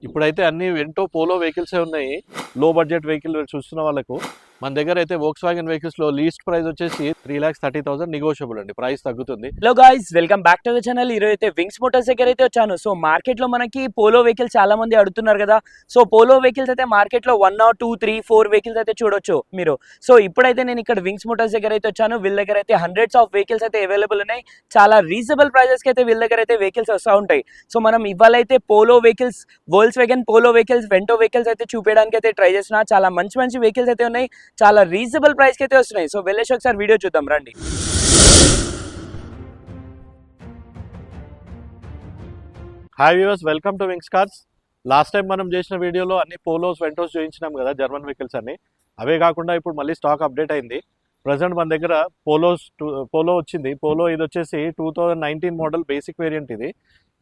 ఇప్పుడైతే అన్ని Vento polo వెహికల్సే ఉన్నాయి. లో బడ్జెట్ వెహికల్ చూస్తున్న వాళ్ళకు మన దగ్గర అయితే వోక్స్‌వాగన్ వెహికల్స్‌లో లీస్ట్ ప్రైస్ వచ్చేసి 3,30,000 నెగోషియబుల్ అండి. ప్రైస్ తగ్గుతుంది. Hello guys, welcome back to the channel. ఈరోజు అయితే వింగ్స్ మోటార్స్ దగ్గర అయితే వచ్చాను. సో మార్కెట్లో మనకి పోలో వెహికల్స్ చాలా మంది అడుగుతున్నారు కదా. సో పోలో వెహికల్స్ అయితే మార్కెట్లో 1 or 2, 3, 4 వెహికల్స్ అయితే చూడొచ్చు మీరు. సో ఇప్పుడైతే నేను ఇక్కడ వింగ్స్ మోటార్స్ దగ్గర అయితే వచ్చాను. వీళ్ళ దగ్గర అయితే హండ్రెడ్స్ ఆఫ్ వెహికల్స్ అయితే అవైలబుల్ ఉన్నాయి. చాలా రీజనబుల్ ప్రైజెస్కి అయితే వీళ్ళ దగ్గర అయితే వెహికల్స్ వస్తూ ఉంటాయి. సో మనం ఇవాళ అయితే Polo vehicles, Volkswagen Polo vehicles, Vento vehicles అయితే చూపించడానికి అయితే ట్రై చేస్తున్నా. చాలా మంచి మంచి వెహికల్స్ అయితే ఉన్నాయి, చాలా రీజనబుల్ ప్రైస్కి అయితే వస్తున్నాయి. సో వెళ్ళేసి ఒకసారి వీడియో చూద్దాం రండి. Hi viewers, welcome to wings cars. Last time మనం చేసిన వీడియోలో అన్ని పోలోస్ వెంటోస్ చూపించినాం కదా, జర్మన్ వెహికల్స్ అన్ని. అవే కాకుండా ఇప్పుడు మళ్ళీ స్టాక్ అప్డేట్ అయింది. ప్రజెంట్ మన దగ్గర పోలో వచ్చింది. పోలో ఇది వచ్చేసి 2019 మోడల్ బేసిక్ వేరియంట్. ఇది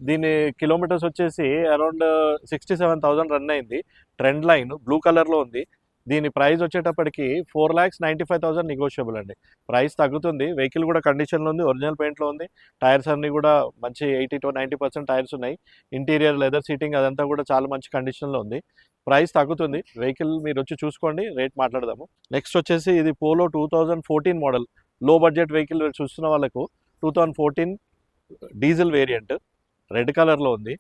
దీని కిలోమీటర్స్ వచ్చేసి అరౌండ్ 67,000 రన్ అయింది. ట్రెండ్ లైన్ బ్లూ కలర్లో ఉంది. దీని ప్రైస్ వచ్చేటప్పటికి 4,95,000 నెగోషియబుల్ అండి. ప్రైస్ తగ్గుతుంది. వెహికల్ కూడా కండిషన్లో ఉంది, ఒరిజినల్ పెయింట్లో ఉంది. టైర్స్ అన్నీ కూడా మంచి 80 to 90% టైర్స్ ఉన్నాయి. ఇంటీరియర్ లెదర్ సీటింగ్ అదంతా కూడా చాలా మంచి కండిషన్లో ఉంది. ప్రైస్ తగ్గుతుంది. వెహికల్ మీరు వచ్చి చూసుకోండి, రేట్ మాట్లాడదాము. నెక్స్ట్ వచ్చేసి ఇది పోలో 2014 మోడల్ లో బడ్జెట్ వెహికల్ చూస్తున్న వాళ్ళకు 2014 డీజిల్ వేరియంట్, రెడ్ కలర్లో ఉంది.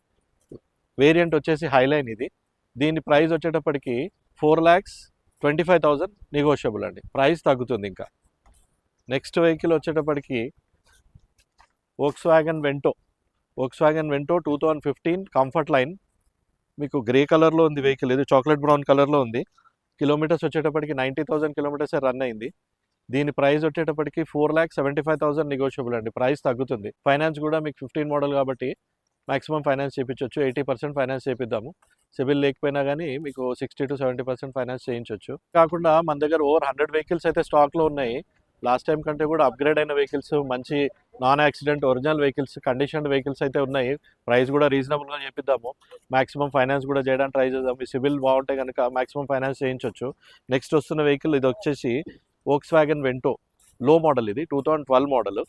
వేరియంట్ వచ్చేసి హైలైన్. ఇది దీని ప్రైస్ వచ్చేటప్పటికి 4,25,000 నెగోషియబుల్ అండి. ప్రైస్ తగ్గుతుంది ఇంకా. నెక్స్ట్ వెహికల్ వచ్చేటప్పటికి వోక్స్‌వాగన్ వెంటో 2015 కంఫర్ట్ లైన్. మీకు గ్రే కలర్లో ఉంది వెహికల్. ఇది చాక్లెట్ బ్రౌన్ కలర్లో ఉంది. కిలోమీటర్స్ వచ్చేటప్పటికి 90,000 కిలోమీటర్స్ రన్ అయింది. దీని ప్రైస్ వచ్చేటప్పటికి 4,75,000 నెగోషియబుల్ అండి. ప్రైస్ తగ్గుతుంది. ఫైనాన్స్ కూడా మీకు 15 మోడల్ కాబట్టి మాక్సిమం ఫైనాన్స్ చేయించవచ్చు. 80% ఫైనాన్స్ చేపిద్దాము. సివిల్ లేకపోయినా కానీ మీకు 60 to 70% ఫైనాన్స్ చేయించవచ్చు. కాకుండా మన దగ్గర ఓవర్ 100 వెహికల్స్ అయితే స్టాక్లో ఉన్నాయి. లాస్ట్ టైం కంటే కూడా అప్గ్రేడ్ అయిన వెహికల్స్, మంచి non accident original vehicles, conditioned vehicles అయితే ఉన్నాయి. ప్రైస్ కూడా రీజనబుల్గా చేపిద్దాము. మాక్సిమం ఫైనాన్స్ కూడా చేయడానికి ట్రై చేద్దాం. మీ సివిల్ బాగుంటే కనుక మాక్సిమం ఫైనాన్స్ చేయించవచ్చు. నెక్స్ట్ వస్తున్న వెహికల్ ఇది వచ్చేసి వోక్స్‌వాగన్ వెంటో లో మోడల్. ఇది 2012 మోడల్.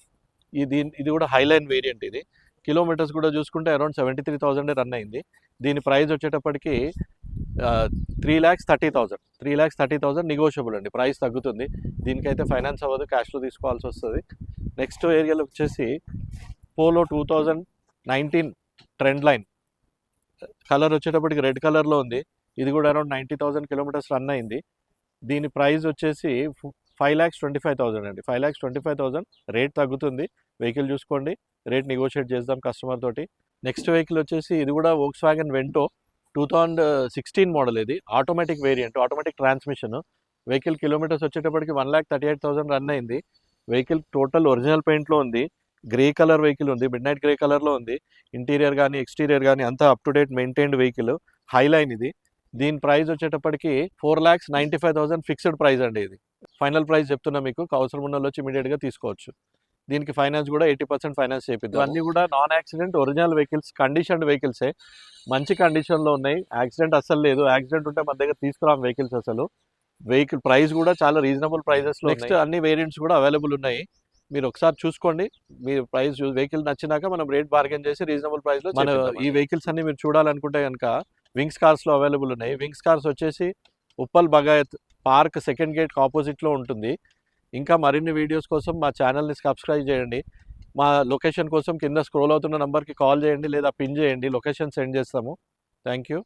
ఇది కూడా హైలైన్ వేరియంట్. ఇది కిలోమీటర్స్ కూడా చూసుకుంటే అరౌండ్ 73,000 రన్ అయింది. దీని ప్రైస్ వచ్చేటప్పటికి 3,30,000 నెగోషియబుల్ అండి. ప్రైస్ తగ్గుతుంది. దీనికైతే ఫైనాన్స్ అవ్వదు, క్యాష్లో తీసుకోవాల్సి వస్తుంది. నెక్స్ట్ ఏరియాలో వచ్చేసి పోలో 2019 ట్రెండ్ లైన్. కలర్ వచ్చేటప్పటికి రెడ్ కలర్లో ఉంది. ఇది కూడా అరౌండ్ 90,000 కిలోమీటర్స్ రన్ అయింది. దీని ప్రైస్ వచ్చేసి 5,25,000 అండి. 5,25,000 రేట్ తగ్గుతుంది. వెహికల్ చూసుకోండి, రేట్ నెగోషియేట్ చేద్దాం కస్టమర్ తోటి. నెక్స్ట్ వెహికల్ వచ్చేసి ఇది కూడా వోక్స్‌వాగన్ వెంటో 2016 మోడల్. ఇది automatic variant, automatic transmission. Vehicle kilometres వచ్చేటప్పటికి 1,38,000 రన్ అయింది. వెహికల్ టోటల్ ఒరిజినల్ పెయింట్లో ఉంది. గ్రే కలర్ వెహికల్ ఉంది, మిడ్ నైట్ గ్రే కలర్లో ఉంది. ఇంటీరియర్ కానీ ఎక్స్టీరియర్ కానీ అంతా up to date maintained vehicle, highline. ఇది దీని ప్రైస్ వచ్చేటప్పటికి 4,95,000 ఫిక్స్డ్ ప్రైస్ అండి. ఇది ఫైనల్ ప్రైస్ చెప్తున్నా మీకు. అవసరం ఉన్న వచ్చి ఇమీడియట్గా తీసుకోవచ్చు. దీనికి ఫైనాన్స్ కూడా 80% ఫైనాన్స్ చేపిద్దాం. అన్నీ కూడా non accident original vehicles, conditioned వెహికల్సే, మంచి కండిషన్లో ఉన్నాయి. యాక్సిడెంట్ అస్సలు లేదు. యాక్సిడెంట్ ఉంటే మన దగ్గర తీసుకురాం వెహికల్స్ అసలు. వెహికల్ ప్రైస్ కూడా చాలా రీజనబుల్ ప్రైజెస్లో. నెక్స్ట్ అన్ని వేరియంట్స్ కూడా అవైలబుల్ ఉన్నాయి. మీరు ఒకసారి చూసుకోండి. మీరు ప్రైస్ వెహికల్ నచ్చినాక మనం రేట్ బార్గెన్ చేసి రీజనబుల్ ప్రైస్లో మన ఈ వెహికల్స్ అన్ని మీరు చూడాలనుకుంటే కనుక వింగ్స్ కార్స్లో అవైలబుల్ ఉన్నాయి. వింగ్స్ కార్స్ వచ్చేసి Uppal Bagayat park second gate ఆపోజిట్లో ఉంటుంది. ఇంకా మరిన్ని వీడియోస్ కోసం మా ఛానల్ని సబ్స్క్రైబ్ చేయండి. మా లొకేషన్ కోసం కింద స్క్రోల్ అవుతున్న నెంబర్కి కాల్ చేయండి లేదా పిన్ చేయండి, లొకేషన్ సెండ్ చేస్తాము. Thank you.